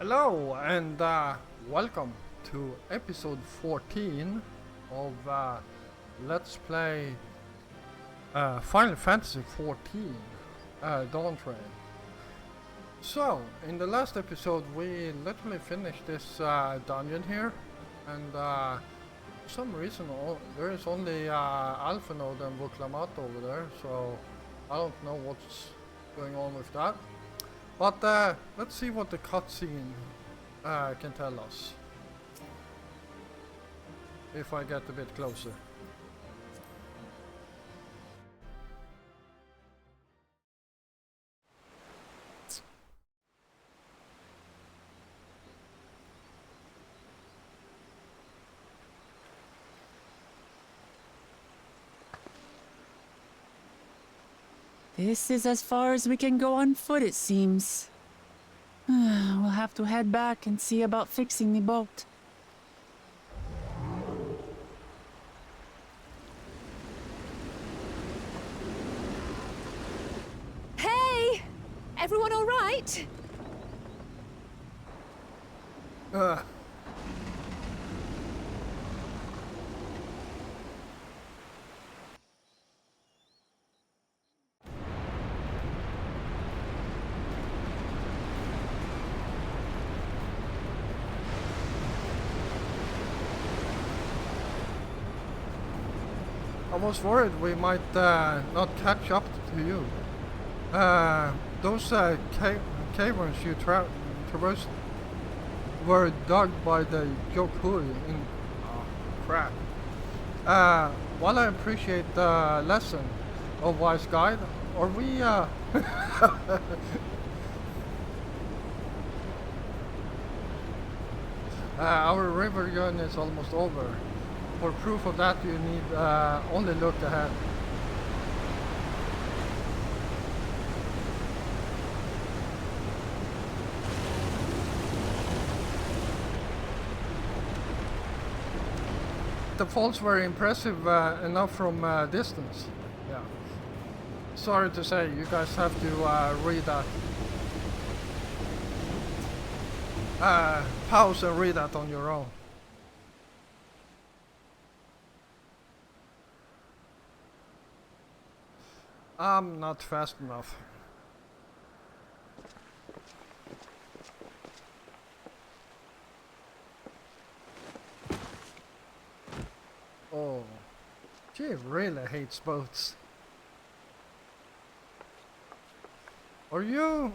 Hello and welcome to episode 14 of Let's Play Final Fantasy 14 Dawn Train. So, in the last episode we literally finished this dungeon here, and for some reason there is only Alpha Node and Vuklamat over there, so I don't know what's going on with that. But let's see what the cutscene can tell us. If I get a bit closer. This is as far as we can go on foot, it seems. We'll have to head back and see about fixing the boat. Hey! Everyone all right? Uh, I was worried we might not catch up to you. Those caverns you traversed were dug by the Yokui in... Oh, crap. While I appreciate the lesson of Wise Guide, are we... our river journey is almost over. For proof of that, you need only look ahead. The falls were impressive enough from distance. Yeah. Sorry to say, you guys have to read that. Pause and read that on your own. I'm not fast enough. Oh, she really hates boats. Are you?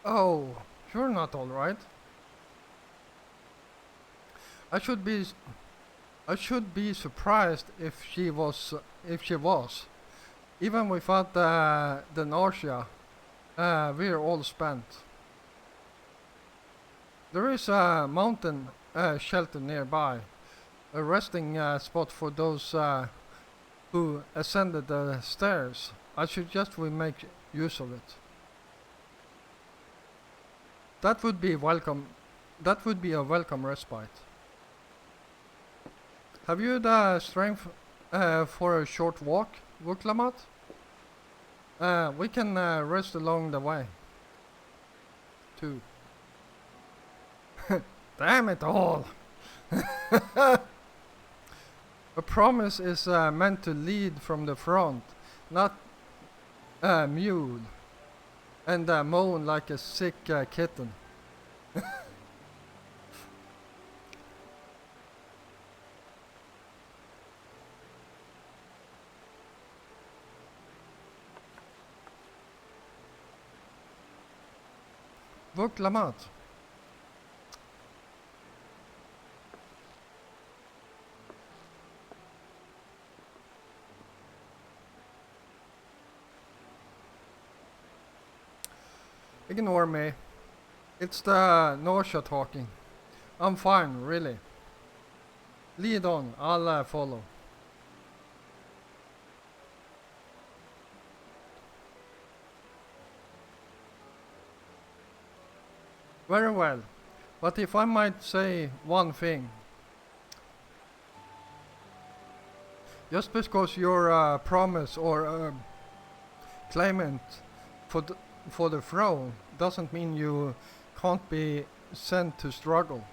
Oh, you're not all right. I should be surprised if she was. Even without the nausea, we're all spent. There is a mountain shelter nearby, a resting spot for those who ascended the stairs. I suggest we make use of it. That would be welcome. That would be a welcome respite. Have you the strength for a short walk, Vuklamat? We can rest along the way. Too. Damn it all! A promise is meant to lead from the front, not mew and moan like a sick kitten. Vuklamat. Ignore me. It's the nausea talking. I'm fine, really. Lead on, I'll follow. Very well, but if I might say one thing. Just because you're a promise or a claimant for for the throne doesn't mean you can't be sent to struggle.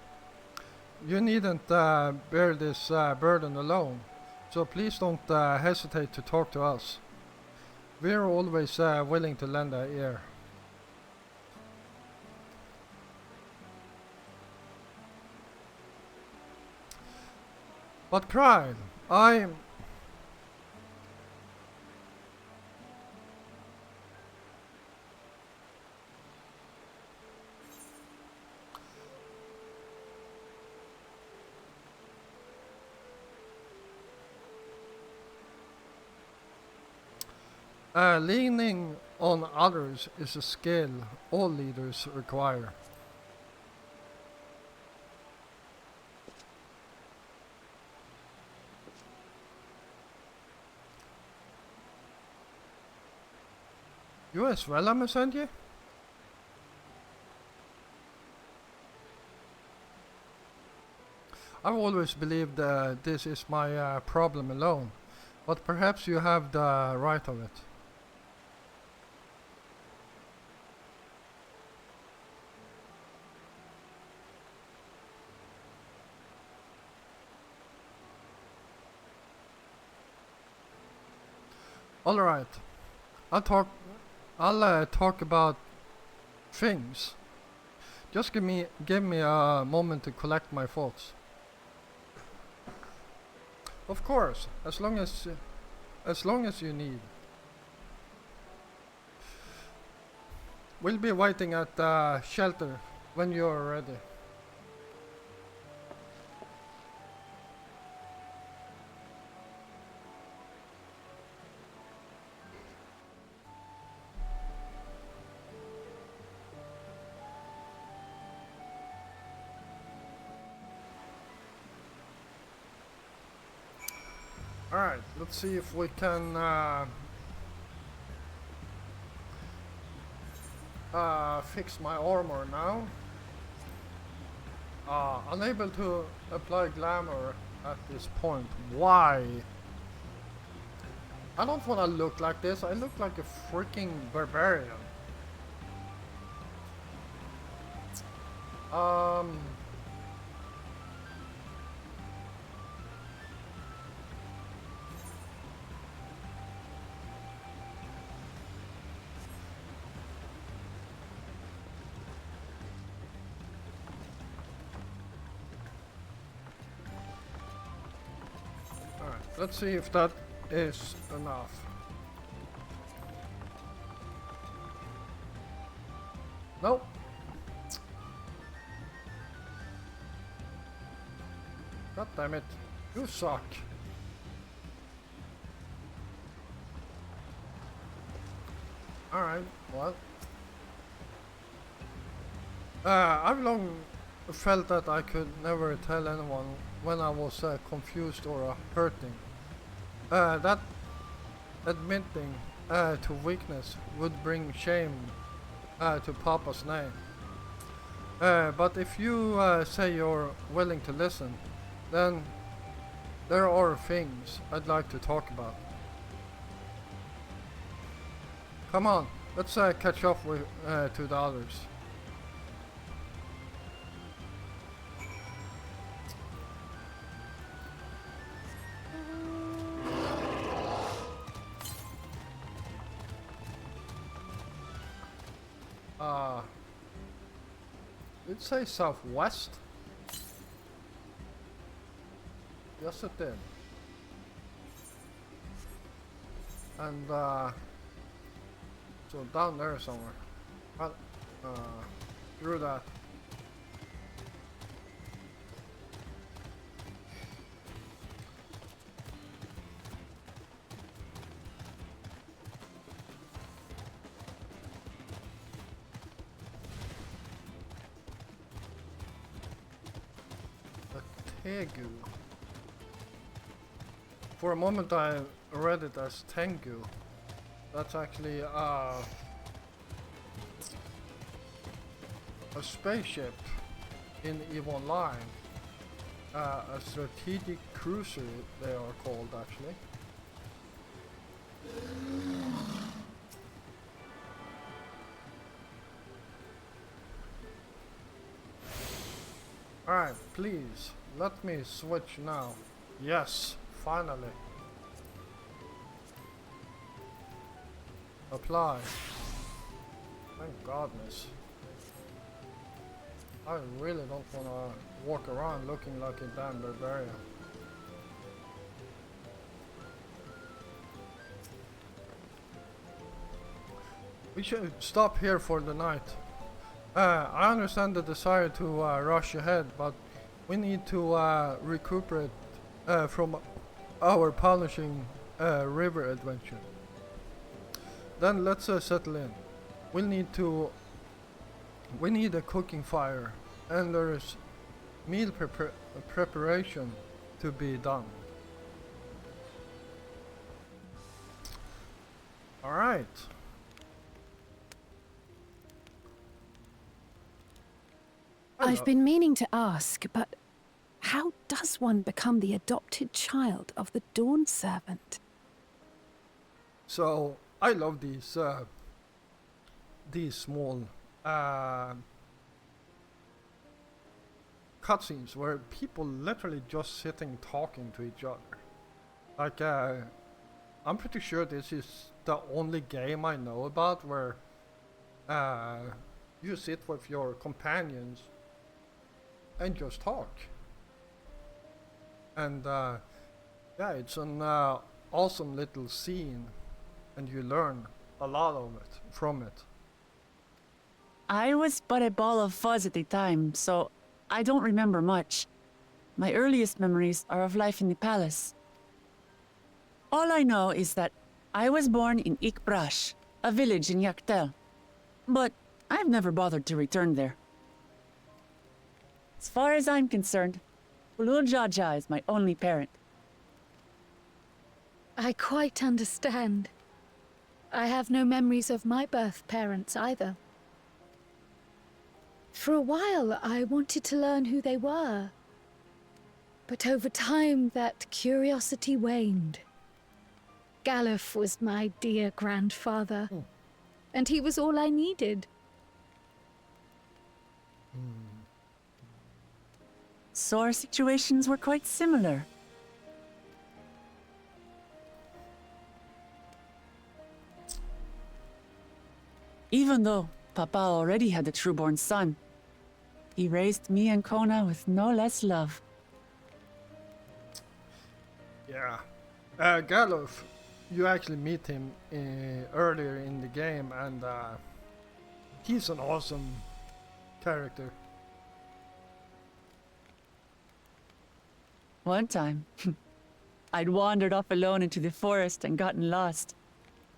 You needn't bear this burden alone, so please don't hesitate to talk to us. We're always willing to lend an ear. But Kryl, leaning on others is a skill all leaders require. You as well, Amasanji? I've always believed this is my problem alone, but perhaps you have the right of it. All right, I'll talk about things. Just give me a moment to collect my thoughts. Of course, as long as you need. We'll be waiting at the shelter when you're ready. Alright, let's see if we can fix my armor now. Unable to apply glamour at this point. Why? I don't want to look like this. I look like a freaking barbarian. Let's see if that is enough. Nope. God damn it. You suck. Alright, well. I've long felt that I could never tell anyone when I was confused or hurting. That admitting to weakness would bring shame to Papa's name. But if you say you're willing to listen, then there are things I'd like to talk about. Come on, let's catch up with to the others. Did it say southwest? Yes, it did. And so down there somewhere. But through that. Tegu. For a moment I read it as Tengu. That's actually a spaceship in EVE Online. A strategic cruiser they are called actually. Alright, please, let me switch now. Yes, finally. Apply. Thank goodness. I really don't wanna walk around looking like a damn barbarian. We should stop here for the night. I understand the desire to rush ahead, but we need to recuperate from our punishing river adventure. Then let's settle in. We need a cooking fire, and there's meal preparation to be done. All right. I've been meaning to ask, but how does one become the adopted child of the Dawn Servant? So I love these small cutscenes where people literally just sitting talking to each other. Like I'm pretty sure this is the only game I know about where you sit with your companions and just talk. And yeah, it's an awesome little scene, and you learn a lot of it from it. I was but a ball of fuzz at the time, so I don't remember much. My earliest memories are of life in the palace. All I know is that I was born in Ikbrash, a village in Yaktel. But I've never bothered to return there. As far as I'm concerned, Ulul Jaja is my only parent. I quite understand. I have no memories of my birth parents either. For a while, I wanted to learn who they were. But over time, that curiosity waned. Galuf was my dear grandfather, and he was all I needed. So our situations were quite similar. Even though Papa already had a trueborn son, he raised me and Kona with no less love. Yeah. Galuf, you actually meet him earlier in the game, and he's an awesome character. One time, I'd wandered off alone into the forest and gotten lost.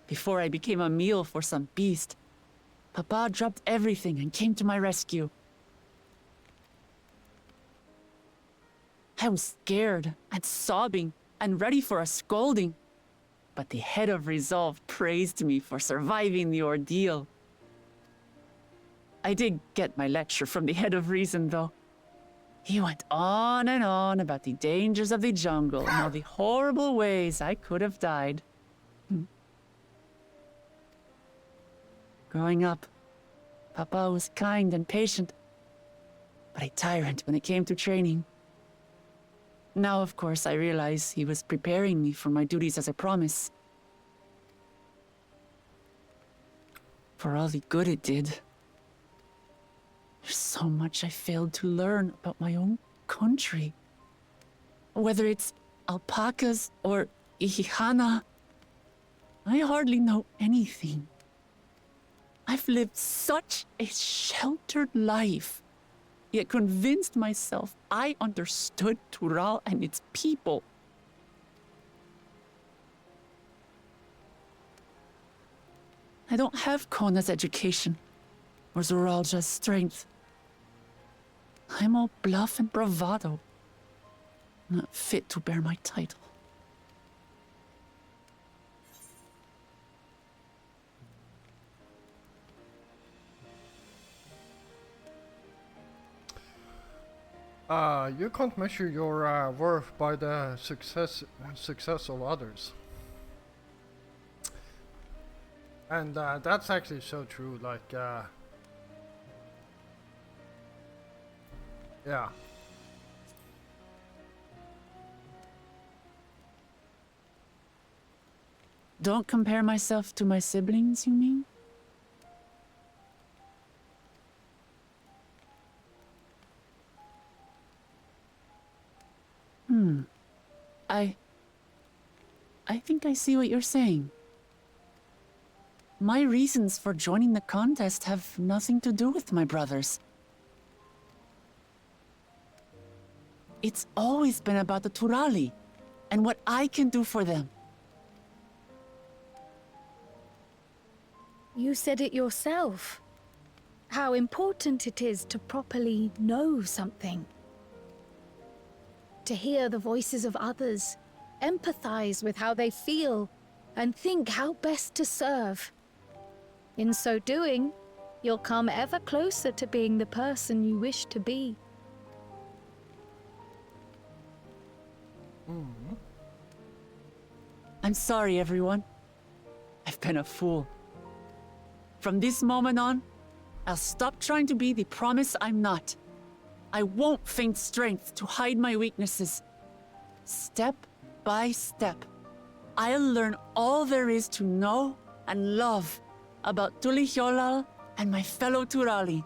Before I became a meal for some beast, Papa dropped everything and came to my rescue. I was scared and sobbing and ready for a scolding, but the head of resolve praised me for surviving the ordeal. I did get my lecture from the head of reason, though. He went on and on about the dangers of the jungle and all the horrible ways I could have died. Growing up, Papa was kind and patient, but a tyrant when it came to training. Now, of course, I realize he was preparing me for my duties as a promise. For all the good it did. There's so much I failed to learn about my own country. Whether it's alpacas or Ihihana, I hardly know anything. I've lived such a sheltered life, yet convinced myself I understood Tural and its people. I don't have Kona's education, or Zoralja's strength. I'm all bluff and bravado, not fit to bear my title. You can't measure your worth by the success of others. And that's actually so true, like, yeah. Don't compare myself to my siblings, you mean? I think I see what you're saying. My reasons for joining the contest have nothing to do with my brothers. It's always been about the Turali and what I can do for them. You said it yourself. How important it is to properly know something. To hear the voices of others, empathize with how they feel, and think how best to serve. In so doing, you'll come ever closer to being the person you wish to be. I'm sorry, everyone. I've been a fool. From this moment on, I'll stop trying to be the promise I'm not. I won't feign strength to hide my weaknesses. Step by step, I'll learn all there is to know and love about Tulihyolal and my fellow Turali.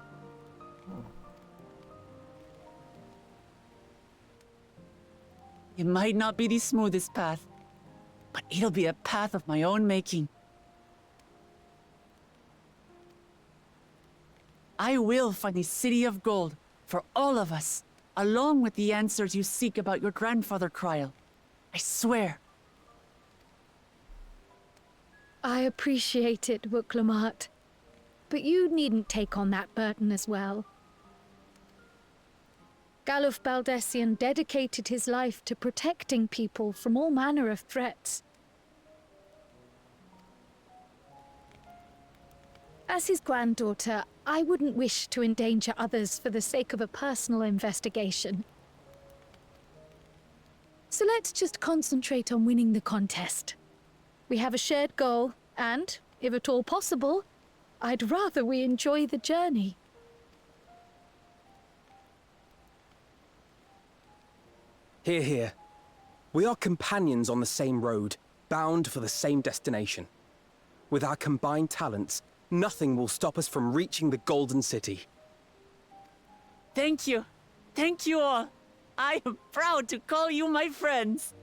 It might not be the smoothest path, but it'll be a path of my own making. I will find the city of gold for all of us, along with the answers you seek about your grandfather, Kryl. I swear. I appreciate it, Wuklamat. But you needn't take on that burden as well. Galuf Baldessian dedicated his life to protecting people from all manner of threats. As his granddaughter, I wouldn't wish to endanger others for the sake of a personal investigation. So let's just concentrate on winning the contest. We have a shared goal, and, if at all possible, I'd rather we enjoy the journey. Hear, hear. We are companions on the same road, bound for the same destination. With our combined talents, nothing will stop us from reaching the Golden City. Thank you. Thank you all. I am proud to call you my friends.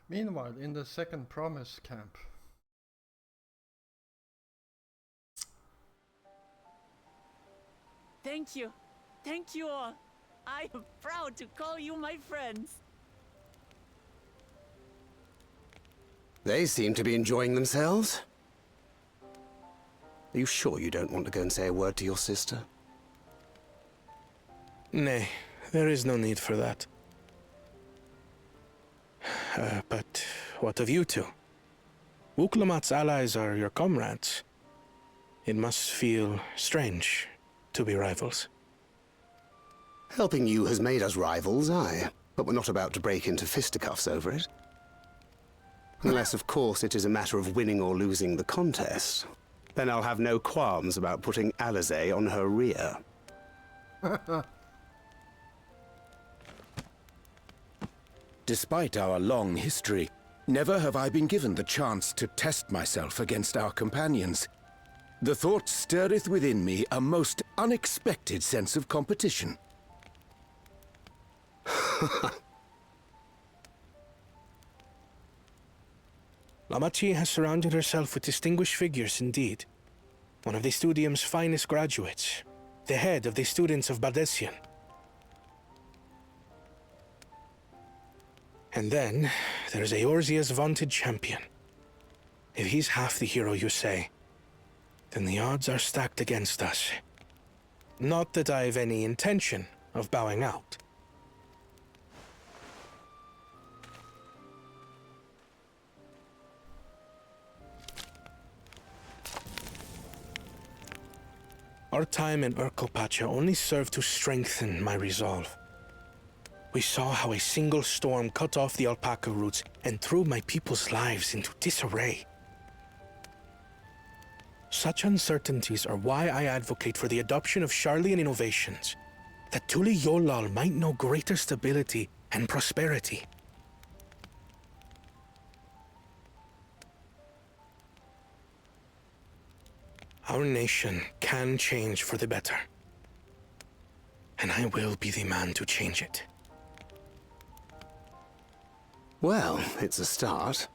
Meanwhile, in the second promise camp. Thank you. Thank you all. I am proud to call you my friends. They seem to be enjoying themselves. Are you sure you don't want to go and say a word to your sister? Nay, there is no need for that. But what of you two? Wuklamat's allies are your comrades. It must feel strange to be rivals. Helping you has made us rivals, aye. But we're not about to break into fisticuffs over it. Unless, of course, it is a matter of winning or losing the contest. Then I'll have no qualms about putting Alizé on her rear. Despite our long history, never have I been given the chance to test myself against our companions. The thought stirreth within me a most unexpected sense of competition. Lamachi has surrounded herself with distinguished figures indeed. One of the Studium's finest graduates, the head of the students of Bardessian. And then, there's Eorzea's vaunted champion. If he's half the hero you say, then the odds are stacked against us. Not that I've any intention of bowing out. Our time in Urkelpacha only served to strengthen my resolve. We saw how a single storm cut off the alpaca roots and threw my people's lives into disarray. Such uncertainties are why I advocate for the adoption of Sharlayan innovations, that Tuli Yolal might know greater stability and prosperity. Our nation can change for the better, and I will be the man to change it. Well, it's a start.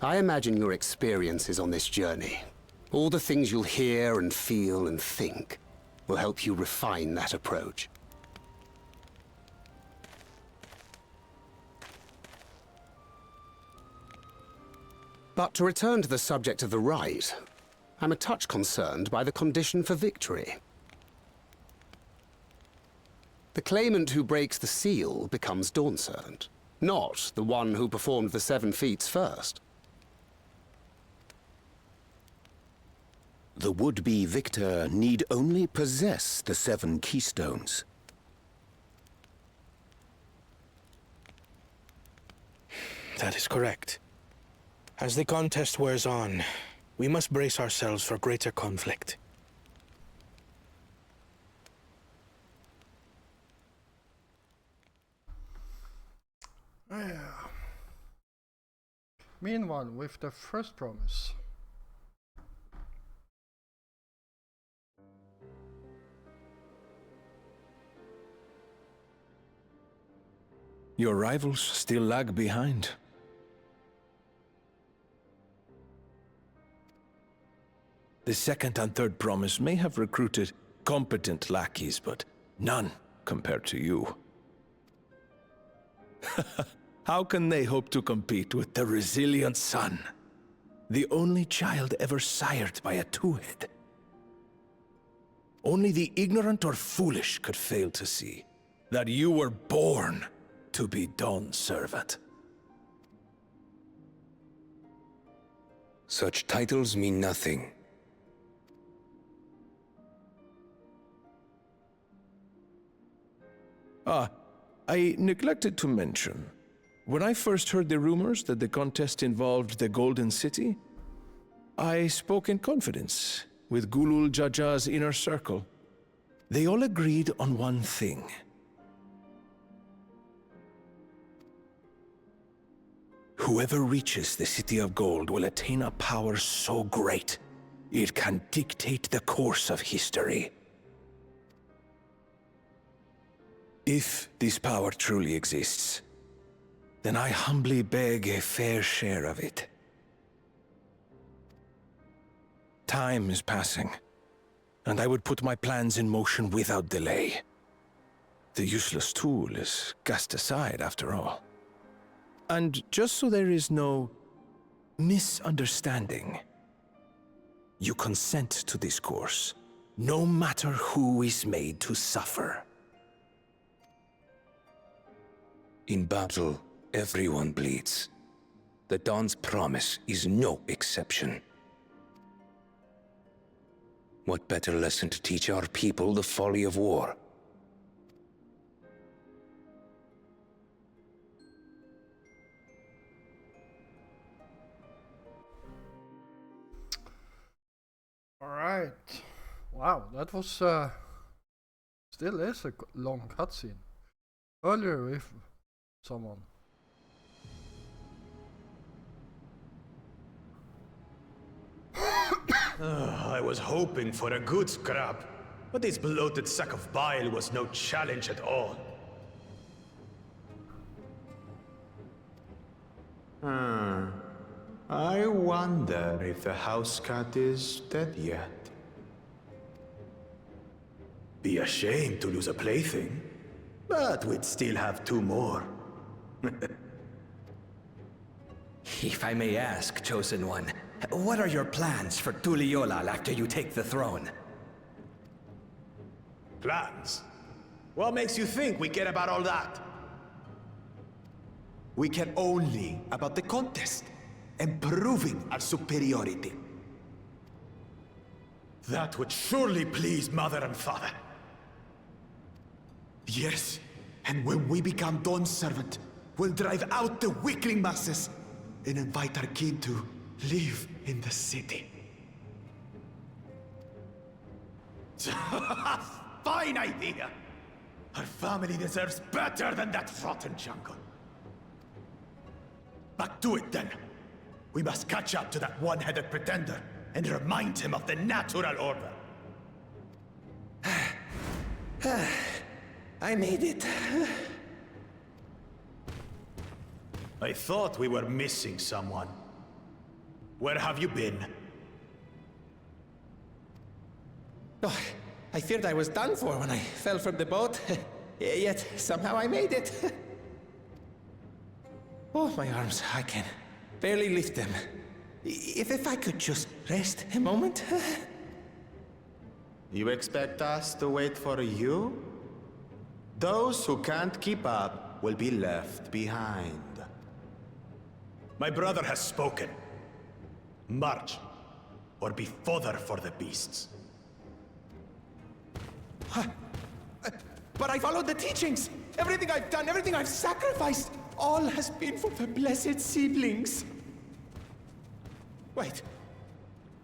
I imagine your experiences on this journey, all the things you'll hear and feel and think, will help you refine that approach. But to return to the subject of the rite, I'm a touch concerned by the condition for victory. The claimant who breaks the seal becomes Dawn Servant, not the one who performed the 7 feats first. The would-be victor need only possess the 7 keystones. That is correct. As the contest wears on, we must brace ourselves for greater conflict. Yeah. Meanwhile, with the first promise. Your rivals still lag behind. The second and third promise may have recruited competent lackeys, but none compared to you. How can they hope to compete with the resilient son, the only child ever sired by a two-head? Only the ignorant or foolish could fail to see that you were born to be Dawn's servant. Such titles mean nothing. I neglected to mention, when I first heard the rumors that the contest involved the Golden City, I spoke in confidence with Gulul Jaja's inner circle. They all agreed on one thing. Whoever reaches the City of Gold will attain a power so great, it can dictate the course of history. If this power truly exists, then I humbly beg a fair share of it. Time is passing, and I would put my plans in motion without delay. The useless tool is cast aside after all. And just so there is no misunderstanding, you consent to this course, no matter who is made to suffer. In battle, everyone bleeds. The Dawn's promise is no exception. What better lesson to teach our people the folly of war? Alright. Wow, that was still is a long cutscene. Earlier with someone. I was hoping for a good scrap, but this bloated sack of bile was no challenge at all. I wonder if the house cat is dead yet. Be ashamed to lose a plaything, but we'd still have 2 more. If I may ask, Chosen One, what are your plans for Tuli Yolal after you take the throne? Plans? What makes you think we care about all that? We care only about the contest and proving our superiority. That would surely please Mother and Father. Yes, and when we become Dawn's servant, we'll drive out the weakling masses and invite our kin to live in the city. Fine idea! Our family deserves better than that rotten jungle. Back to it then. We must catch up to that one-headed pretender and remind him of the natural order. I made it. I thought we were missing someone. Where have you been? Oh, I feared I was done for when I fell from the boat. Yet somehow I made it. Oh, my arms, I can barely lift them. If I could just rest a moment. You expect us to wait for you? Those who can't keep up will be left behind. My brother has spoken. March, or be fodder for the beasts. But I followed the teachings. Everything I've done, everything I've sacrificed, all has been for the blessed seedlings. Wait.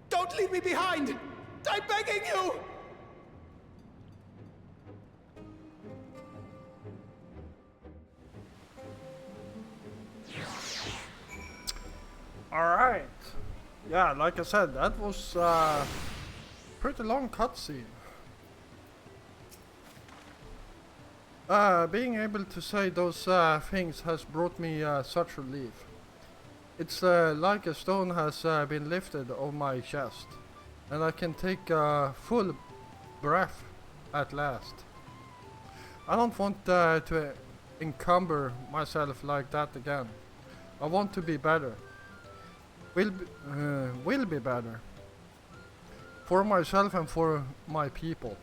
Don't leave me behind! I'm begging you! Alright. Yeah, like I said, that was pretty long cutscene. Being able to say those things has brought me such relief. It's like a stone has been lifted off my chest, and I can take a full breath at last. I don't want to encumber myself like that again. I want to be better. Will be better. For myself and for my people.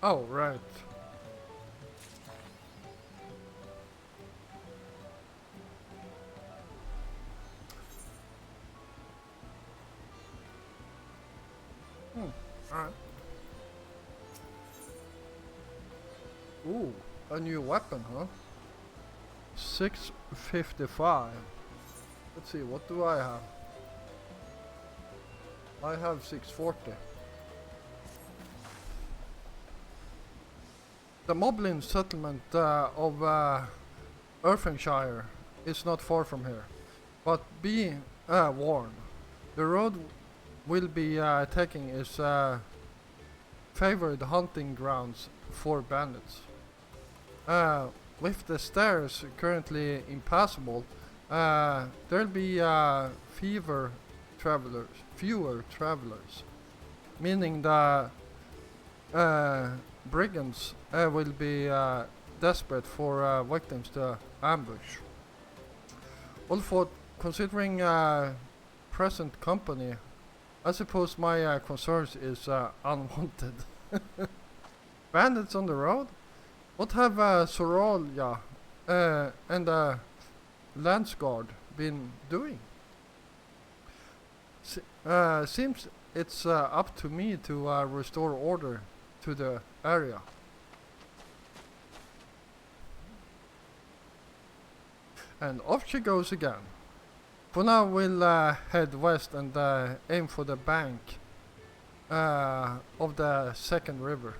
Oh, right. Alright. Ooh, a new weapon, huh? 655. Let's see, what do I have? I have 640. The Moblin settlement of Earthenshire is not far from here, but be warned, the road we'll be taking is favored hunting grounds for bandits. With the stairs currently impassable, there'll be fewer travelers, meaning the brigands will be desperate for victims to ambush. Also, considering present company, I suppose my concerns is unwanted. Bandits on the road? What have Sorolya and Landsguard been doing? Seems it's up to me to restore order to the area. And off she goes again. For now we'll head west and aim for the bank of the second river.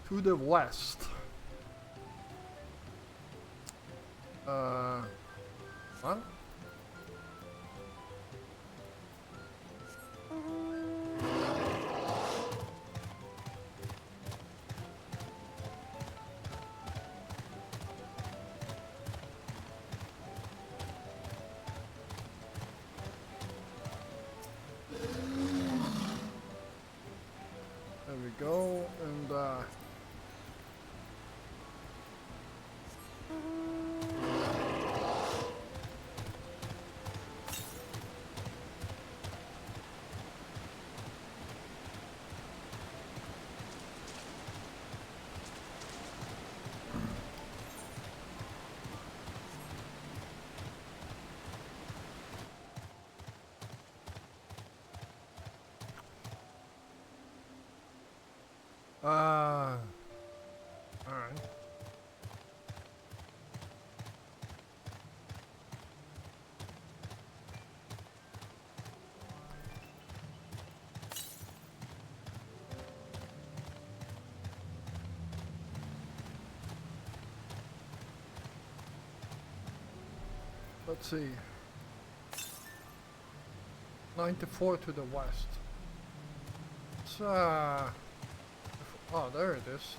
To the west. What? There we go, and let's see. 94 to the west. It's oh, there it is.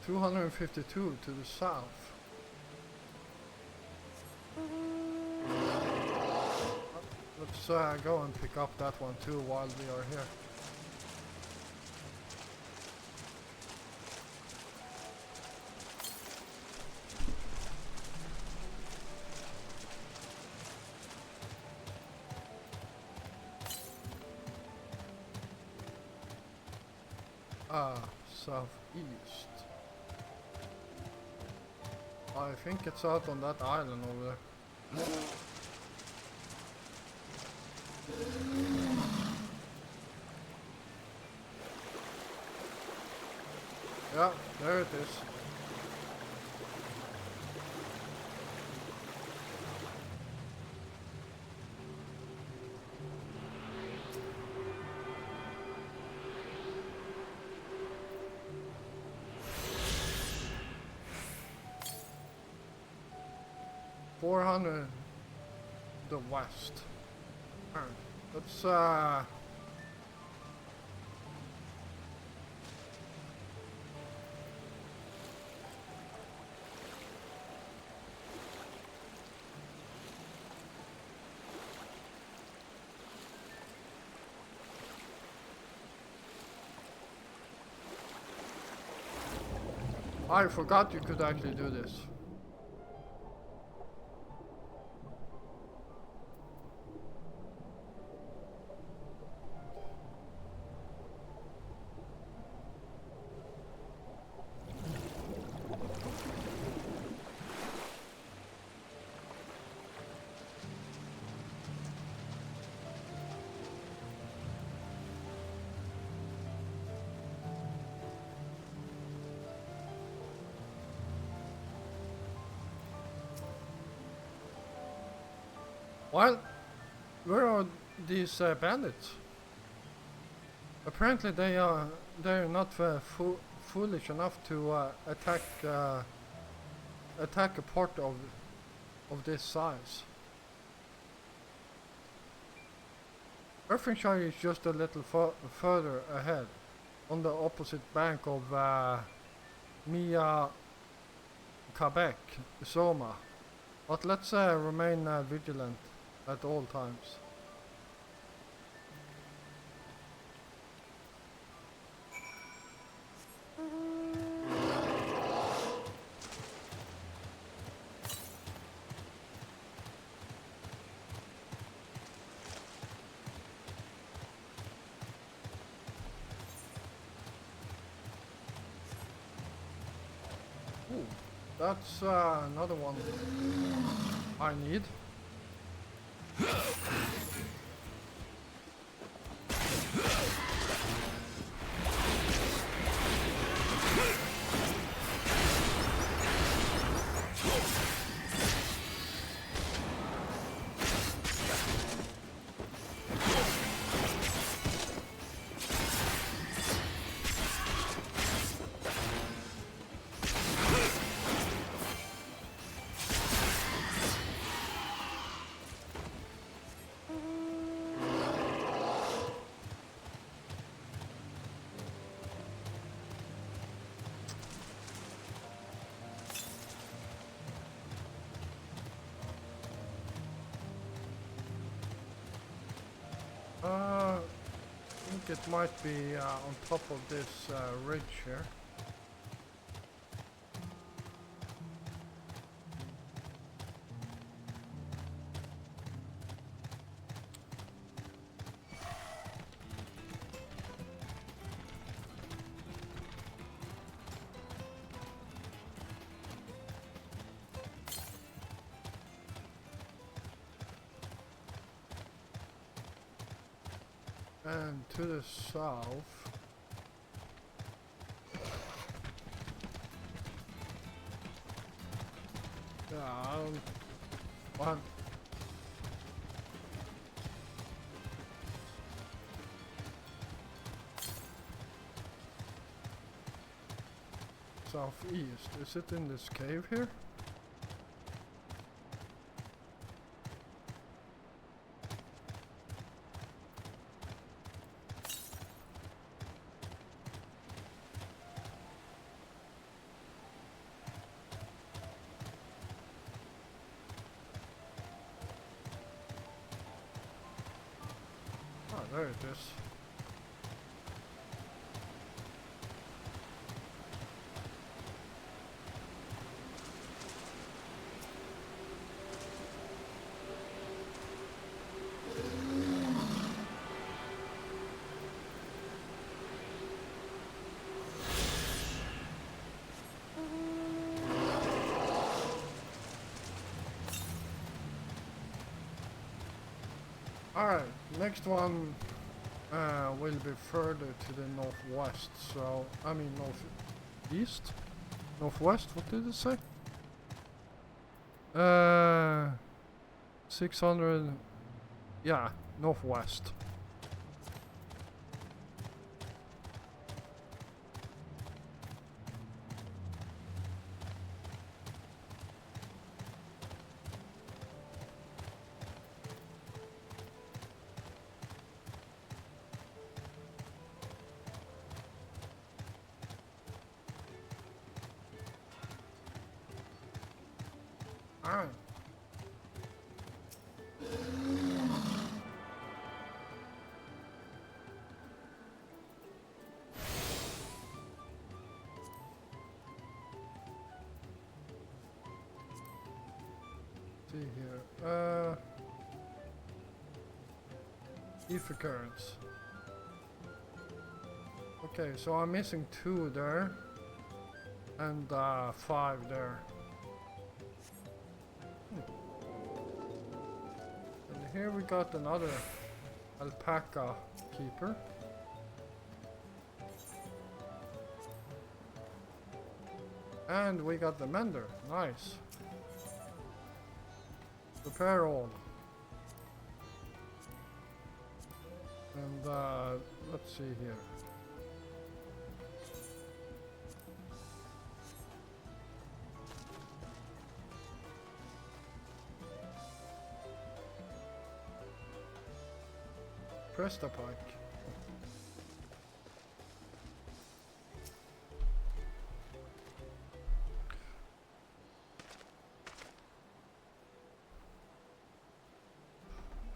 $252 to the south. Let's go and pick up that one too while we are here. Southeast. I think it's out on that island over there. Yeah, there it is. $400 the west. Alright, let's I forgot you could actually do this. Well, where are these bandits? Apparently they're not foolish enough to attack a port of this size. Irvingshire is just a little further ahead, on the opposite bank of Mia Quebec, Soma. But let's remain vigilant at all times. Ooh, that's another one I need. I think it might be on top of this ridge here. And to the south, I don't... What? Southeast. Is it in this cave here? Ah, there it is. Alright, next one will be further to the northwest, so, I mean northeast? Northwest, what did it say? 600, yeah, northwest. Alright. See here. Ether currents. Okay, so I'm missing 2 there. And 5 there. And here we got another alpaca keeper. And we got the mender. Nice. Repair all. And let's see here. Presta pike.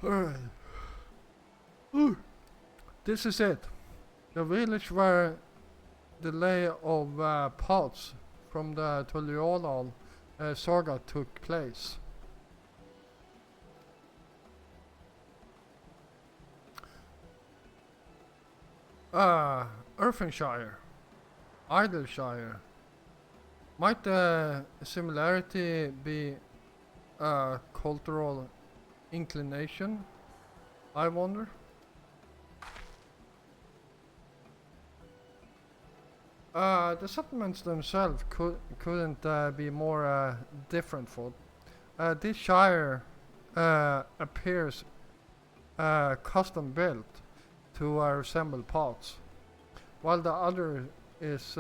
Alright. Ooh. This is it. The village where the lay of pots from the Tuliolal saga took place. Earthenshire, Idleshire. Might the similarity be a cultural inclination? I wonder. The settlements themselves couldn't be more different for. This shire appears custom built to resemble pots, while the other is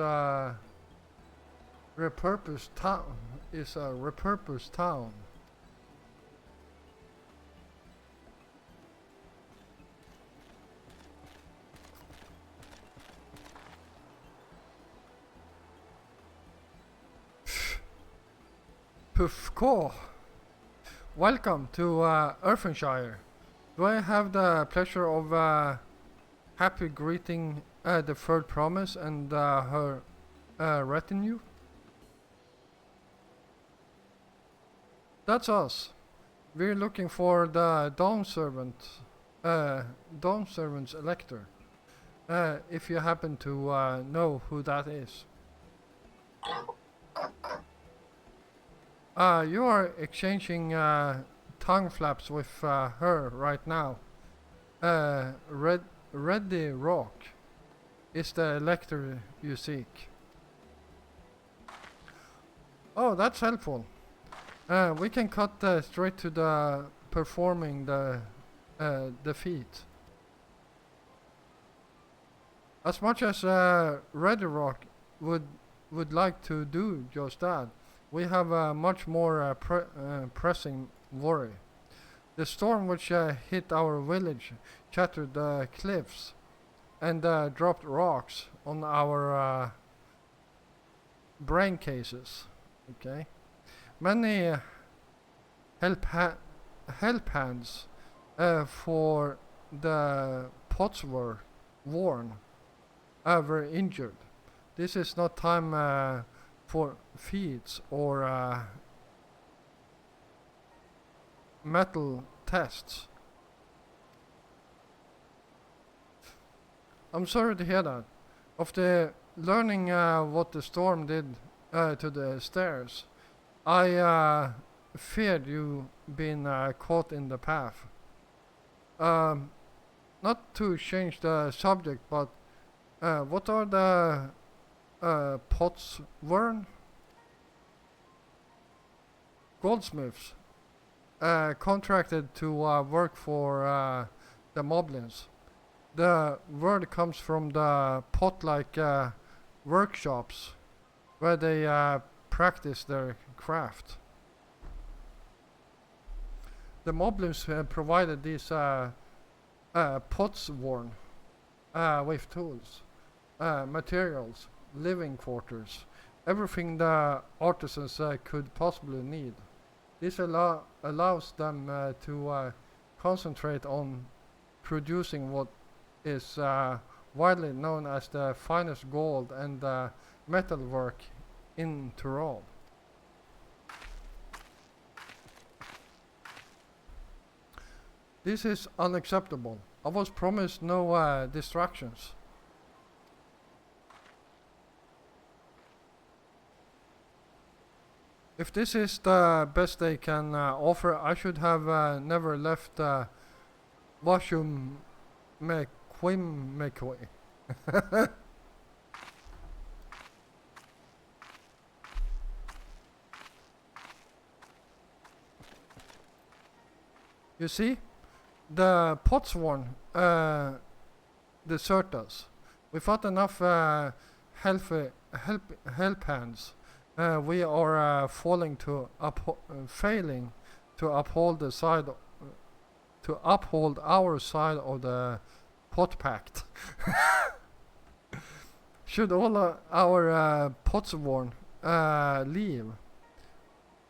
repurposed town. Is a repurposed town. Puffco. Welcome to Earthenshire. Do I have the pleasure of happy greeting the third promise and her retinue? That's us. We're looking for the Dawn Servant's elector. If you happen to know who that is. You are exchanging tongue flaps with her right now. Reddy Rock is the elector you seek. Oh, that's helpful. We can cut straight to the performing the feat. As much as Red Rock would like to do just that, we have a much more pressing worry. The storm which hit our village shattered the cliffs and dropped rocks on our brain cases. Okay, many help hands for the pots were worn, were injured. This is not time for feats or metal tests. I'm sorry to hear that. After learning what the storm did to the stairs, I feared you been caught in the path. Not to change the subject, but what are the pots worn? Goldsmiths contracted to work for the Moblins. The word comes from the pot-like workshops where they practice their craft. The Moblins provided these pots worn with tools, materials, living quarters, everything the artisans could possibly need. This allows them to concentrate on producing what is widely known as the finest gold and metalwork in Tyrol. This is unacceptable. I was promised no distractions. If this is the best they can offer, I should have never left Washum McQuimmecoy. You see, the Potsworn desert us. Without enough help hands, we are failing to uphold the side to uphold our side of the pot pact. Should all our Potsworn leave,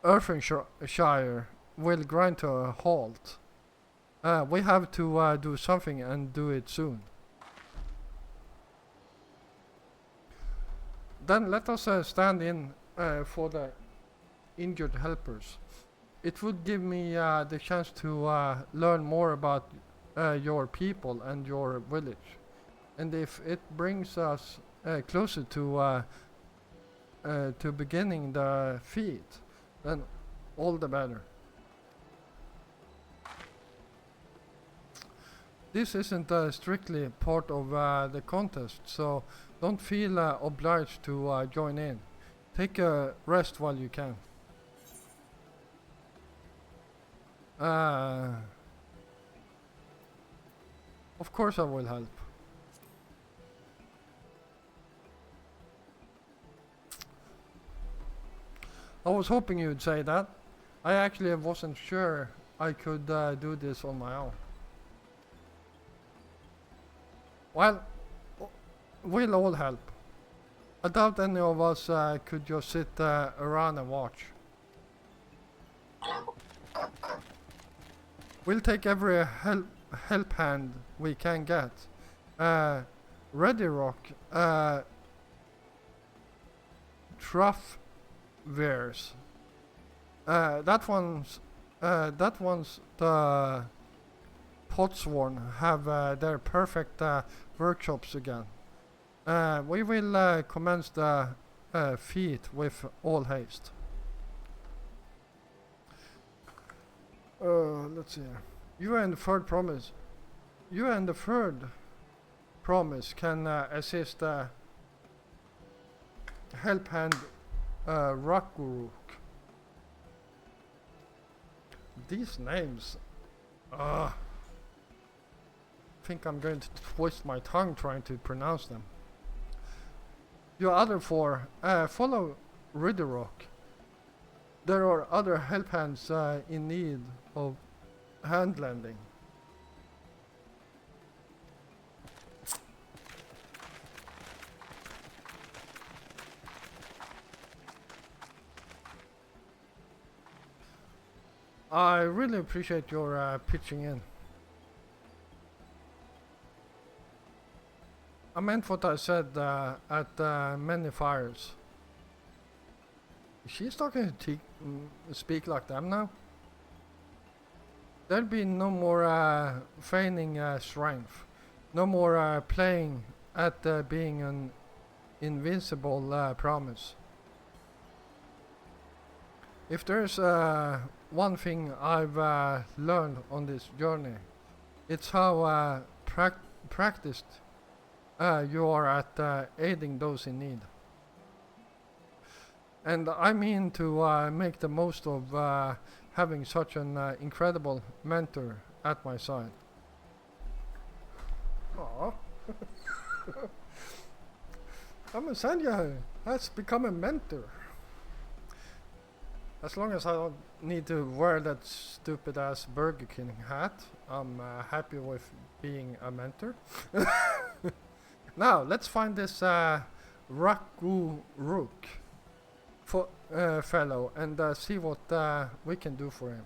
Earthenshire will grind to a halt. We have to do something and do it soon. Then let us stand in for the injured helpers. It would give me the chance to learn more about your people and your village. And if it brings us closer to beginning the feat, then all the better. This isn't strictly part of the contest, so don't feel obliged to join in. Take a rest while you can. Of course I will help. I was hoping you'd say that. I actually wasn't sure I could do this on my own. Well, we'll all help. I doubt any of us could just sit around and watch. We'll take every help hand we can get. Ready Rock, Truff Wares. That one's the Potsworn have their perfect workshops again. We will commence the feat with all haste. Let's see. You and the third promise can assist help hand Rakguruk. these names. I think I'm going to twist my tongue trying to pronounce them. You other four, follow Ridderrock. There are other help hands in need of hand lending. I really appreciate your pitching in. I meant what I said at many fires. Is she starting to speak like them now? There'll be no more feigning strength. No more playing at being an invincible promise. If there's one thing I've learned on this journey, it's how practiced you are at aiding those in need. And I mean to make the most of having such an incredible mentor at my side. Aww. Amasanya has become a mentor. As long as I don't need to wear that stupid ass Burger King hat, I'm happy with being a mentor. Now, let's find this Raku Rook fellow and see what we can do for him.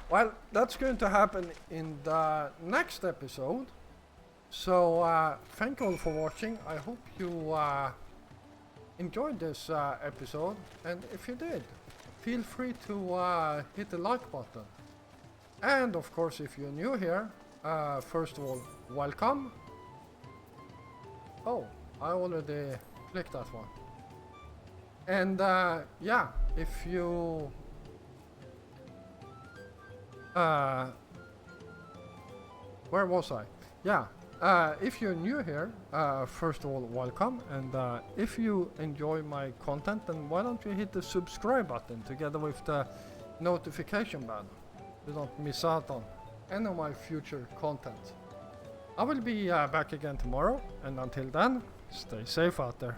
Well, that's going to happen in the next episode. So, thank you all for watching. I hope you enjoyed this episode, and if you did, feel free to hit the like button. And of course, if you're new here, first of all, welcome. Oh, I already clicked that one. And yeah, if you where was I? Yeah, if you're new here, first of all, welcome. And if you enjoy my content, then why don't you hit the subscribe button together with the notification bell? You don't miss out on any of my future content. I will be back again tomorrow, and until then, stay safe out there.